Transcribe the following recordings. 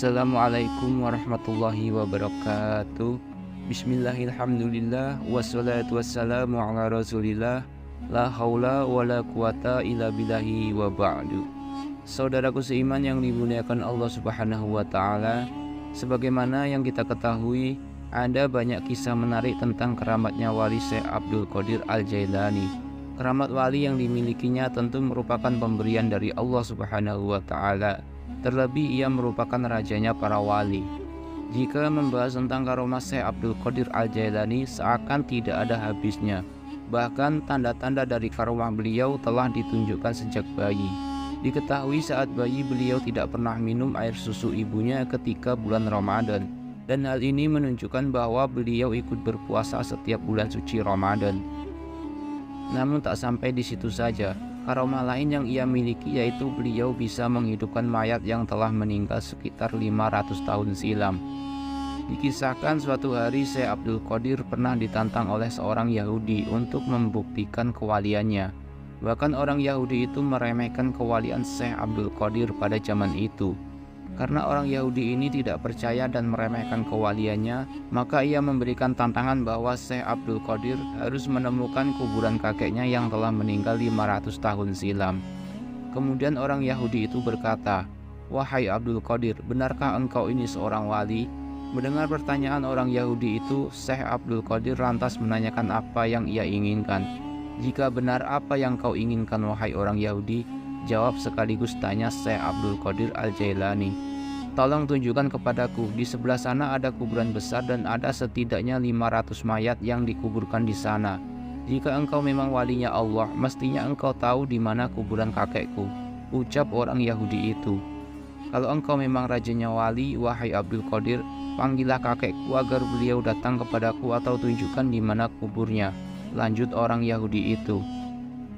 Assalamualaikum warahmatullahi wabarakatuh. Bismillahirrahmanirrahim. Wassalatu wassalamu ala rasulillah. La haula wa la quwata illa billahi wa ba'du. Saudaraku seiman yang dimuliakan Allah subhanahu wa ta'ala, sebagaimana yang kita ketahui, ada banyak kisah menarik tentang keramatnya wali Syekh Abdul Qadir Al-Jailani. Keramat wali yang dimilikinya tentu merupakan pemberian dari Allah subhanahu wa ta'ala. Terlebih ia merupakan rajanya para wali. Jika membahas tentang karomah Syekh Abdul Qadir Al-Jailani seakan tidak ada habisnya. Bahkan tanda-tanda dari karomah beliau telah ditunjukkan sejak bayi. Diketahui saat bayi beliau tidak pernah minum air susu ibunya ketika bulan Ramadan. Dan hal ini menunjukkan bahwa beliau ikut berpuasa setiap bulan suci Ramadan. Namun tak sampai di situ saja. Karomah lain yang ia miliki yaitu beliau bisa menghidupkan mayat yang telah meninggal sekitar 500 tahun silam. Dikisahkan suatu hari Syekh Abdul Qadir pernah ditantang oleh seorang Yahudi untuk membuktikan kewaliannya. Bahkan orang Yahudi itu meremehkan kewalian Syekh Abdul Qadir pada zaman itu. Karena orang Yahudi ini tidak percaya dan meremehkan kewaliannya, maka ia memberikan tantangan bahwa Syekh Abdul Qadir harus menemukan kuburan kakeknya yang telah meninggal 500 tahun silam. Kemudian orang Yahudi itu berkata, "Wahai Abdul Qadir, benarkah engkau ini seorang wali?" Mendengar pertanyaan orang Yahudi itu, Syekh Abdul Qadir lantas menanyakan apa yang ia inginkan. "Jika benar apa yang kau inginkan wahai orang Yahudi?" Jawab sekaligus tanya Syekh Abdul Qadir Al-Jailani, "Tolong tunjukkan kepadaku, di sebelah sana ada kuburan besar dan ada setidaknya 500 mayat yang dikuburkan di sana. Jika engkau memang walinya Allah, mestinya engkau tahu di mana kuburan kakekku," ucap orang Yahudi itu. "Kalau engkau memang rajanya wali, wahai Abdul Qadir, panggillah kakekku agar beliau datang kepadaku atau tunjukkan di mana kuburnya," lanjut orang Yahudi itu.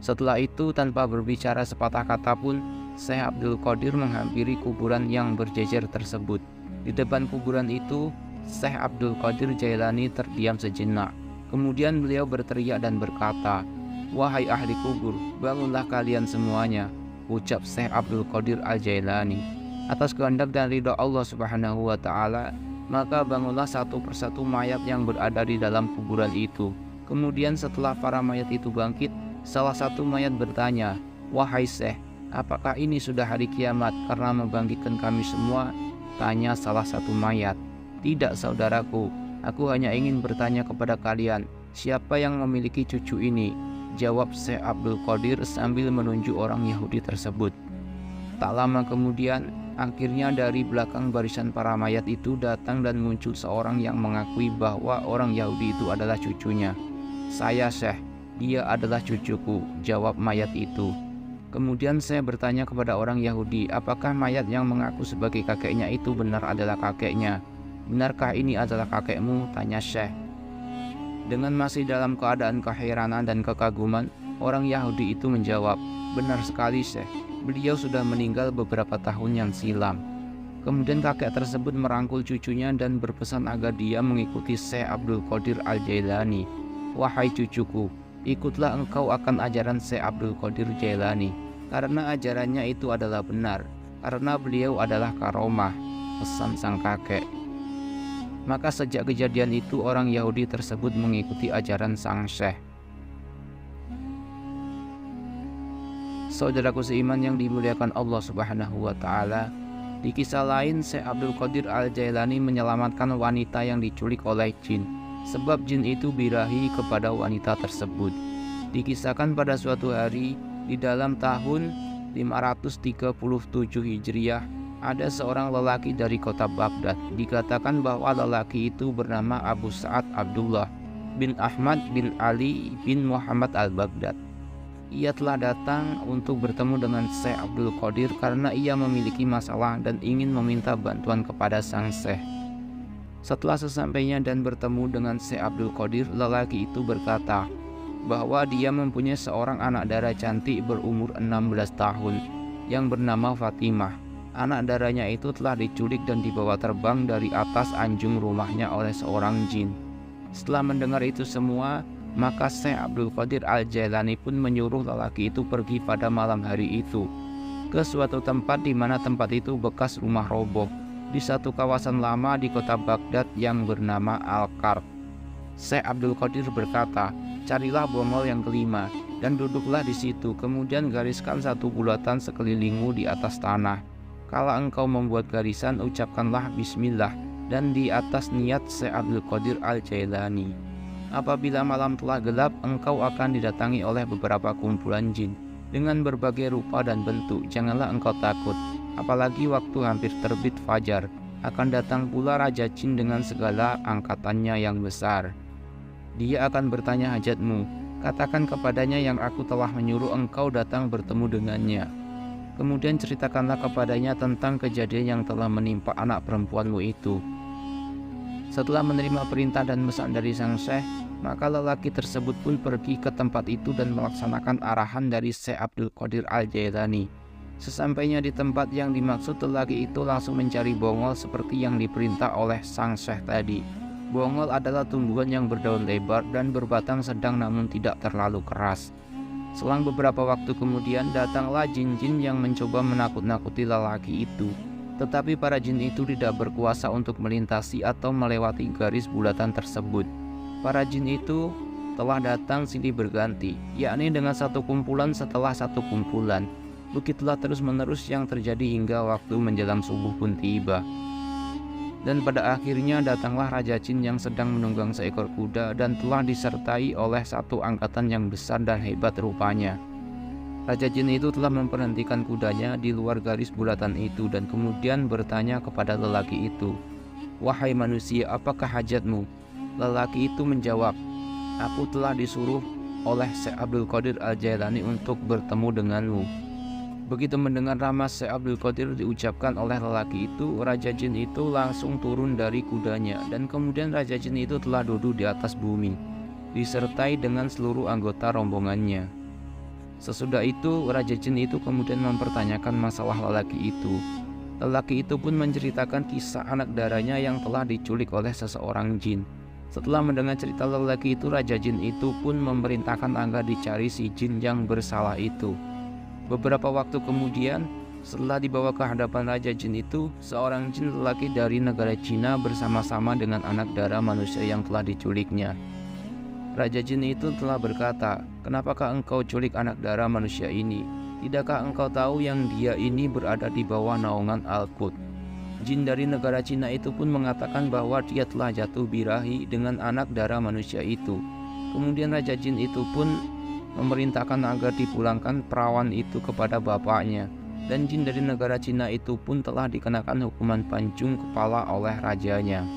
Setelah itu, tanpa berbicara sepatah kata pun, Syekh Abdul Qadir menghampiri kuburan yang berjejer tersebut. Di depan kuburan itu, Syekh Abdul Qadir Jailani terdiam sejenak. Kemudian beliau berteriak dan berkata, "Wahai ahli kubur, bangunlah kalian semuanya," ucap Syekh Abdul Qadir Al-Jailani. Atas kehendak dan ridha Allah subhanahu wa ta'ala, maka bangunlah satu persatu mayat yang berada di dalam kuburan itu. Kemudian setelah para mayat itu bangkit, salah satu mayat bertanya, "Wahai Syekh, apakah ini sudah hari kiamat karena membangkitkan kami semua?" Tanya salah satu mayat. "Tidak saudaraku, aku hanya ingin bertanya kepada kalian, siapa yang memiliki cucu ini?" Jawab Syekh Abdul Qadir sambil menunjuk orang Yahudi tersebut. Tak lama kemudian, akhirnya dari belakang barisan para mayat itu datang dan muncul seorang yang mengakui bahwa orang Yahudi itu adalah cucunya. "Saya Syekh, dia adalah cucuku," jawab mayat itu. Kemudian saya bertanya kepada orang Yahudi, apakah mayat yang mengaku sebagai kakeknya itu benar adalah kakeknya? "Benarkah ini adalah kakekmu?" tanya Syekh. Dengan masih dalam keadaan keheranan dan kekaguman, orang Yahudi itu menjawab, "Benar sekali Syekh, beliau sudah meninggal beberapa tahun yang silam." Kemudian kakek tersebut merangkul cucunya dan berpesan agar dia mengikuti Syekh Abdul Qadir Al-Jailani. "Wahai cucuku, ikutlah engkau akan ajaran Syekh Abdul Qadir Jailani, karena ajarannya itu adalah benar, karena beliau adalah karomah," pesan sang kakek. Maka sejak kejadian itu orang Yahudi tersebut mengikuti ajaran sang Syekh. Saudaraku seiman yang dimuliakan Allah subhanahu wa ta'ala, di kisah lain Syekh Abdul Qadir Al-Jailani menyelamatkan wanita yang diculik oleh jin, sebab jin itu birahi kepada wanita tersebut. Dikisahkan pada suatu hari di dalam tahun 537 Hijriah, ada seorang lelaki dari kota Baghdad. Dikatakan bahwa lelaki itu bernama Abu Sa'ad Abdullah bin Ahmad bin Ali bin Muhammad al-Baghdad. Ia telah datang untuk bertemu dengan Syekh Abdul Qadir karena ia memiliki masalah dan ingin meminta bantuan kepada sang Syekh. Setelah sesampainya dan bertemu dengan Syekh Abdul Qadir, lelaki itu berkata bahwa dia mempunyai seorang anak dara cantik berumur 16 tahun yang bernama Fatimah. Anak daranya itu telah diculik dan dibawa terbang dari atas anjung rumahnya oleh seorang jin. Setelah mendengar itu semua, maka Syekh Abdul Qadir Al-Jailani pun menyuruh lelaki itu pergi pada malam hari itu ke suatu tempat di mana tempat itu bekas rumah roboh. di satu kawasan lama di kota Baghdad yang bernama Al-Karb. Syekh Abdul Qadir berkata, "Carilah bongol yang kelima dan duduklah di situ, kemudian gariskan satu bulatan sekelilingmu di atas tanah. Kala engkau membuat garisan, ucapkanlah bismillah dan di atas niat Syekh Abdul Qadir Al-Jailani. Apabila malam telah gelap, engkau akan didatangi oleh beberapa kumpulan jin dengan berbagai rupa dan bentuk. Janganlah engkau takut, apalagi waktu hampir terbit fajar. Akan datang pula Raja Jin dengan segala angkatannya yang besar. Dia akan bertanya hajatmu. Katakan kepadanya yang aku telah menyuruh engkau datang bertemu dengannya. Kemudian ceritakanlah kepadanya tentang kejadian yang telah menimpa anak perempuanmu itu." Setelah menerima perintah dan pesan dari sang syekh, maka lelaki tersebut pun pergi ke tempat itu dan melaksanakan arahan dari Syekh Abdul Qadir Al-Jailani. Sesampainya di tempat yang dimaksud, lelaki itu langsung mencari bongol seperti yang diperintah oleh sang syekh tadi. Bongol adalah tumbuhan yang berdaun lebar dan berbatang sedang namun tidak terlalu keras. Selang beberapa waktu kemudian, datanglah jin-jin yang mencoba menakut-nakuti lelaki itu. Tetapi para jin itu tidak berkuasa untuk melintasi atau melewati garis bulatan tersebut. Para jin itu telah datang silih berganti, yakni dengan satu kumpulan setelah satu kumpulan. Begitulah terus-menerus yang terjadi hingga waktu menjelang subuh pun tiba. Dan pada akhirnya datanglah Raja Jin yang sedang menunggang seekor kuda dan telah disertai oleh satu angkatan yang besar dan hebat rupanya. Raja Jin itu telah memberhentikan kudanya di luar garis bulatan itu dan kemudian bertanya kepada lelaki itu, "Wahai manusia, apakah hajatmu?" Lelaki itu menjawab, "Aku telah disuruh oleh Syekh Abdul Qadir Al-Jailani untuk bertemu denganmu." Begitu mendengar nama Syekh Abdul Qadir diucapkan oleh lelaki itu, Raja Jin itu langsung turun dari kudanya dan kemudian Raja Jin itu telah duduk di atas bumi, disertai dengan seluruh anggota rombongannya. Sesudah itu, Raja Jin itu kemudian mempertanyakan masalah lelaki itu. Lelaki itu pun menceritakan kisah anak darahnya yang telah diculik oleh seseorang jin. Setelah mendengar cerita lelaki itu, Raja Jin itu pun memerintahkan agar dicari si jin yang bersalah itu. Beberapa waktu kemudian, setelah dibawa ke hadapan Raja Jin itu, seorang jin lelaki dari negara Cina bersama-sama dengan anak darah manusia yang telah diculiknya. Raja Jin itu telah berkata, "Kenapakah engkau culik anak darah manusia ini? Tidakkah engkau tahu yang dia ini berada di bawah naungan Al-Qud?" Jin dari negara Cina itu pun mengatakan bahwa dia telah jatuh birahi dengan anak darah manusia itu. Kemudian Raja Jin itu pun memerintahkan agar dipulangkan perawan itu kepada bapaknya. Dan jin dari negara Cina itu pun telah dikenakan hukuman pancung kepala oleh rajanya.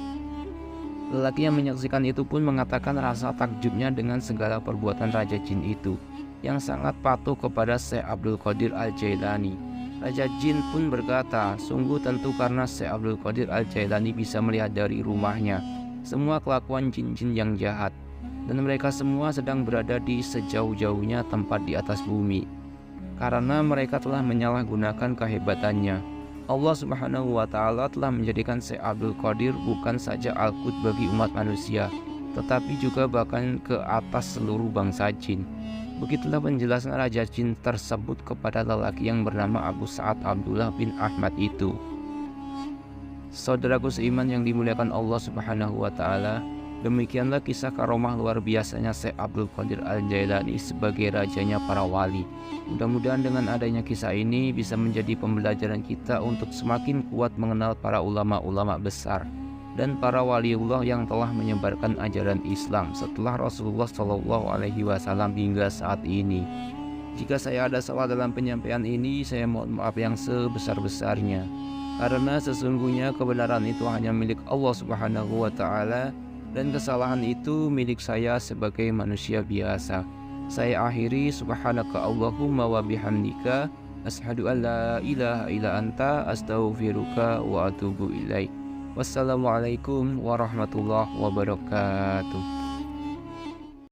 Lelaki yang menyaksikan itu pun mengatakan rasa takjubnya dengan segala perbuatan Raja Jin itu, yang sangat patuh kepada Syekh Abdul Qadir Al-Jailani. Raja Jin pun berkata, "Sungguh tentu karena Syekh Abdul Qadir Al-Jailani bisa melihat dari rumahnya semua kelakuan jin-jin yang jahat, dan mereka semua sedang berada di sejauh-jauhnya tempat di atas bumi, karena mereka telah menyalahgunakan kehebatannya. Allah Subhanahu wa Ta'ala telah menjadikan Syekh Abdul Qadir bukan saja Al-Qud bagi umat manusia, tetapi juga bahkan ke atas seluruh bangsa jin." Begitulah penjelasan Raja Jin tersebut kepada lelaki yang bernama Abu Sa'ad Abdullah bin Ahmad itu. Saudaraku seiman yang dimuliakan Allah Subhanahu wa Ta'ala, demikianlah kisah karomah luar biasanya Syekh Abdul Qadir Al-Jailani sebagai rajanya para wali. Mudah-mudahan dengan adanya kisah ini bisa menjadi pembelajaran kita untuk semakin kuat mengenal para ulama-ulama besar dan para waliullah yang telah menyebarkan ajaran Islam setelah Rasulullah SAW hingga saat ini. Jika saya ada salah dalam penyampaian ini, saya mohon maaf yang sebesar-besarnya, karena sesungguhnya kebenaran itu hanya milik Allah Subhanahu wa Ta'ala dan kesalahan itu milik saya sebagai manusia biasa. Saya akhiri, subhanaka Allahumma wa bihamdika, asyhadu an la ilaha illa anta, astaghfiruka wa atubu ilaik. Wassalamualaikum warahmatullahi wabarakatuh.